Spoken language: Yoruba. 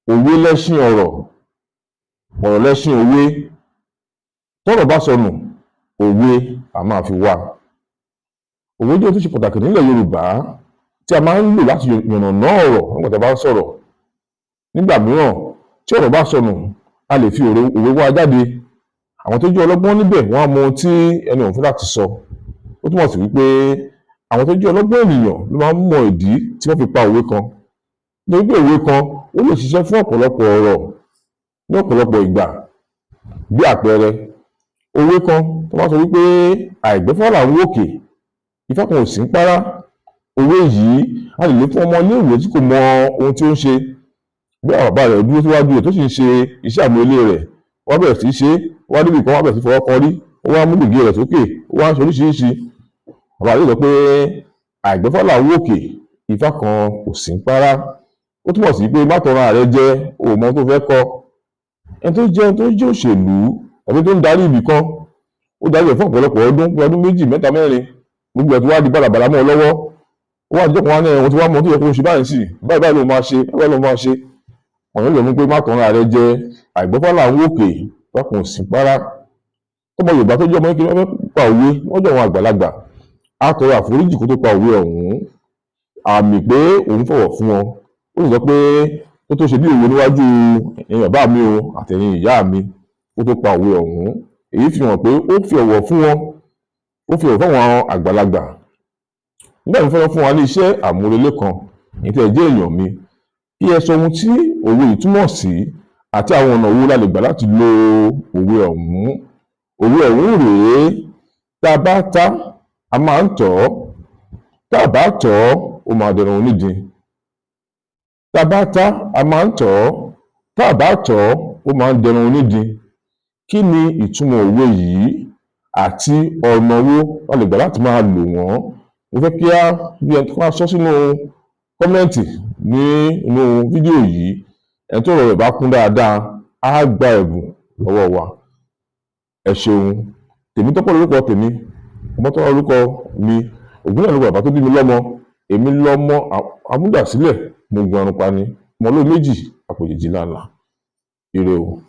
òwe lẹ́ṣin ọ̀rọ̀, ọ̀rọ̀ lẹ́ṣin òwe. Tọ́rọ̀ bá sọnù, òwe a máa fi wá. Òwe jẹ́ ohun tó ṣe pàtàkì nílẹ̀ Yorùbá tí a máa ń lò láti yànnàná ọ̀rọ̀ nígbà tí a bá ń sọ̀rọ̀. Nígbà mìíràn tí ọ̀rọ̀ bá sọnù, a lè fi òwe wá jáde. Àwọn tó jẹ́ ọlọ́gbọ́n níbẹ̀ wọ́n á mọ ohun tí ẹni ọ̀hún fẹ́ láti sọ. Ó túmọ̀ sí wípé àwọn tó jẹ́ ọlọ́gbọ́n ènìyàn ló máa ń mọ ìdí tí wọ́n fi pa òwe kan. Nítorí pé òwe kan ó lè ṣiṣẹ́ fún ọ̀pọ̀lọpọ̀ ọ̀rọ̀ ní ọ̀pọ̀lọpọ̀ ìgbà. Bí àpẹẹrẹ, òwe kan tó bá sọ wípé àìgbẹ́fà là ń wòkè, ifá kan ò sí ń párá. Òwe yìí a lè lò fún ọmọ iléèwé tí kò mọ ohun tí ó ń ṣe. Bí àwọn bàbá rẹ̀ dúró síwájú rẹ̀ tó sì ń ṣe iṣẹ́ àmúrelé rẹ̀, wọ́n bẹ̀rẹ̀ sí í ṣe, wọ́n á débi kan, wọ́n á bẹ̀rẹ̀ sí fọwọ́ kan rí, wọ́n á mú gègé rẹ̀ sókè, wọ́n á ṣe oríṣiríṣi. Bàbá rẹ̀ sọ pé àìgbẹ́fà là ń wòkè, ifá kan kò sí ń párá. Ó túmọ̀ sí pé má tanra rẹ jẹ, o ò mọ ohun tó fẹ́ kọ. Ẹni tó jẹ́ òṣèlú tàbí tó ń darí ibì kan, ó darí rẹ̀ fún ọ̀pọ̀lọpọ̀ ọdún 2, 3, 4, gbogbo ẹ̀ tó wá di bàlàbàlà mọ́ ọ lọ́wọ́. Ó wá jẹ́ kan wá ní ẹ̀wọ̀n tí wọ́n mọ tó yẹ kó ṣe báyìí sí, báyìí ló máa ṣe, báyìí ló máa ṣe. Àwọn yóò lọ mú pé má tanra rẹ jẹ, àìgbẹ́fà là ń wòkè, ifá kan ò sí ń párá. Tọ́mọ Yorùbá tó jẹ́ ọmọ kékeré fẹ́ pa òwe wọ́n jẹ́ àwọn àgbàlagbà, á tọrọ àforíjì kó tó pa òwe ọ̀hún. Àmì pé òun fọ̀wọ̀ fún wọn. Ó sì sọ pé ó tó ṣe bí òwe níwájú ẹ̀yin bàbá mi o àtẹ̀yin ìyá mi kó tó pa òwe ọ̀hún. Èyí fi hàn pé ó fi ọ̀wọ̀ fún wọn, ó fi ọ̀wọ̀ fún àwọn àgbàlagbà. Nígbà tí mo fẹ́ fún wa ní iṣẹ́ àmúrelé kan, èyí tí ẹ jẹ́ èèyàn mi, kí ẹ sọ ohun tí òwe yìí túmọ̀ sí àti àwọn ọ̀nà wo la lè gbà láti lo òwe ọ̀hún. Òwe ọ̀hún rèé: tá a bá ta, a máa ń tọ̀ ọ́; tá a bá tọ̀ ọ́, ó máa dẹran onídin. Tá a bá ta, a máa ń tọ̀ ọ́; tá a bá tọ̀ ọ́, ó máa ń dẹran onídin. Kí ni ìtumọ̀ òwe yìí àti ọ̀nà wo la lè gbà láti máa lò wọ́n? Mo fẹ́ kí á bí ẹni tó máa sọ sínú kọ́mẹ́ǹtì ní inú fídíò yìí. Ẹni tó rọ̀ rẹ̀ bá kún dáadáa á gba ẹ̀bùn lọ́wọ́ wa. Ẹ ṣeun. Tèmítọ́pọ̀ lórúkọ tèmi, Ọmọ́tọ́lá lórúkọ mi, Ògúnlẹ̀ lórúkọ bàbá tó bí mi lọ́mọ. Èmi lọ́mọ amúdàsílẹ̀, mo gun arun pa ni, ọmọ olóò méjì àpòjìjì lálàá. Ire o.